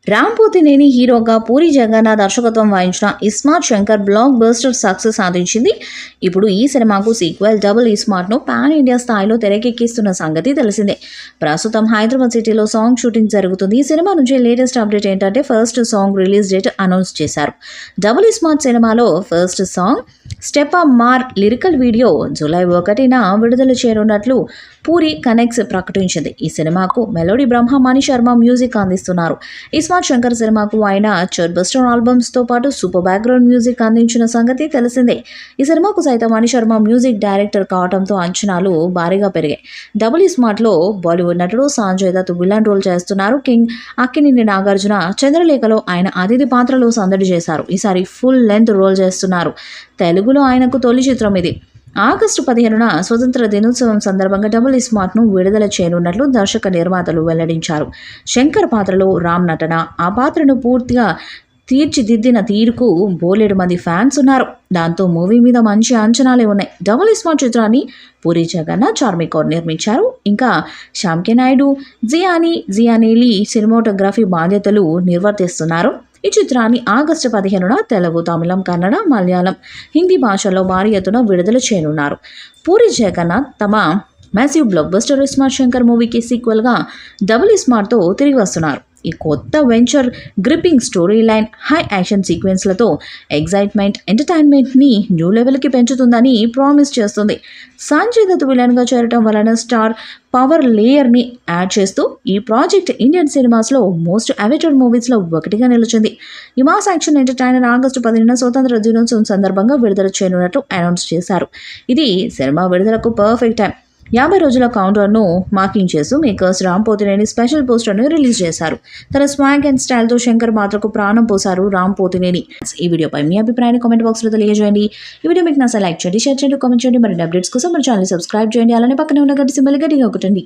రామ్ పోతినేని హీరోగా పూరి జగన్నాథ్ దర్శకత్వం వహించిన iSmart Shankar block buster success సాధించింది. ఇప్పుడు ఈ సినిమాకు సీక్వెల్ డబుల్ ఇస్మార్ట్ను పాన్ ఇండియా స్థాయిలో తెరకెక్కిస్తున్న సంగతి తెలిసిందే. ప్రస్తుతం హైదరాబాద్ సిటీలో సాంగ్ షూటింగ్ జరుగుతుంది. ఈ సినిమా నుంచి లేటెస్ట్ అప్డేట్ ఏంటంటే first song release date announce చేశారు. డబుల్ ఇస్మార్ట్ సినిమాలో ఫస్ట్ సాంగ్ స్టెప్ అప్ మార్ లిరికల్ వీడియో జూలై 1న విడుదల చేయనున్నట్లు పూరి కనెక్ట్స్ ప్రకటించింది. ఈ సినిమాకు మెలోడీ బ్రహ్మ మణి శర్మ మ్యూజిక్ అందిస్తున్నారు. ఇస్మార్ట్ శంకర్ సినిమాకు ఆయన చర్బస్టర్ ఆల్బమ్స్తో పాటు సూపర్ బ్యాక్గ్రౌండ్ మ్యూజిక్ అందించిన సంగతి తెలిసిందే. ఈ సినిమాకు సైతం మణి శర్మ మ్యూజిక్ డైరెక్టర్ కావడంతో అంచనాలు భారీగా పెరిగాయి. డబుల్ ఇస్మార్ట్లో బాలీవుడ్ నటుడు సంజయ్ దత్ విలన్ రోల్ చేస్తున్నారు. కింగ్ అక్కినేని నాగార్జున చంద్రలేఖలో ఆయన అతిథి పాత్రలో సందడి చేశారు. ఈసారి ఫుల్ లెంత్ రోల్ చేస్తున్నారు. తెలుగులో ఆయనకు తొలి చిత్రం ఇది. ఆగస్టు 15న స్వతంత్ర దినోత్సవం సందర్భంగా డబుల్ ఇస్మార్ట్ను విడుదల చేయనున్నట్లు దర్శక నిర్మాతలు వెల్లడించారు. శంకర్ పాత్రలో రామ్ నటన, ఆ పాత్రను పూర్తిగా తీర్చిదిద్దిన తీరుకు బోలెడు మంది ఫ్యాన్స్ ఉన్నారు. దాంతో మూవీ మీద మంచి అంచనాలే ఉన్నాయి. డబుల్ ఇస్మార్ట్ చిత్రాన్ని పూరి జగన్నాథ్, చార్మి కౌర్ నిర్మించారు. ఇంకా శ్యామ్కే నాయుడు, జియానేలి సినిమాటోగ్రఫీ బాధ్యతలు నిర్వర్తిస్తున్నారు. ఈ చిత్రాన్ని ఆగస్టు 15న తెలుగు, తమిళం, కన్నడ, మలయాళం, హిందీ భాషల్లో భారీ ఎత్తున విడుదల చేయనున్నారు. పూరి జగన్నాథ్ తమ massive blockbuster iSmart Shankar మూవీకి సీక్వెల్గా డబుల్ ఇస్మార్ట్తో తిరిగి వస్తున్నారు. ఈ కొత్త venture gripping story line, high action సీక్వెన్స్లతో ఎగ్జైట్మెంట్, ఎంటర్టైన్మెంట్ని న్యూ లెవెల్కి పెంచుతుందని ప్రామిస్ చేస్తుంది. సంజయ్ దత్ విలన్గా చేరటం వలన స్టార్ పవర్ లేయర్ని యాడ్ చేస్తూ ఈ ప్రాజెక్ట్ ఇండియన్ సినిమాస్లో మోస్ట్ అవైటెడ్ మూవీస్లో ఒకటిగా నిలిచింది. ఈ మాస్ యాక్షన్ ఎంటర్టైనర్ ఆగస్టు 15న స్వతంత్ర దినోత్సవం సందర్భంగా విడుదల చేయనున్నట్లు అనౌన్స్ చేశారు. ఇది సినిమా విడుదలకు పర్ఫెక్ట్ టైం. 50 రోజుల కౌంటర్ను మార్కింగ్ చేస్తూ మేకర్స్ రామ్ పోతినేని స్పెషల్ పోస్టర్ను రిలీజ్ చేశారు. తన స్వాగ్ అండ్ స్టైల్తో శంకర్ పాత్రకు ప్రాణం పోశారు రామ్ పోతినేని. ఈ వీడియోపై మీ అభిప్రాయాన్ని కామెంట్ బాక్స్లో తెలియజేయండి. ఈ వీడియో మీకు నచ్చ లైక్ చేయండి, షేర్ చేయండి, కామెంట్ చేయండి. మరిన్ని అప్డేట్స్ కోసం మన ఛానల్ సబ్స్క్రైబ్ చేయండి. అలానే పక్కనే ఉన్న గంట సింబల్ గట్టిగా కొట్టండి.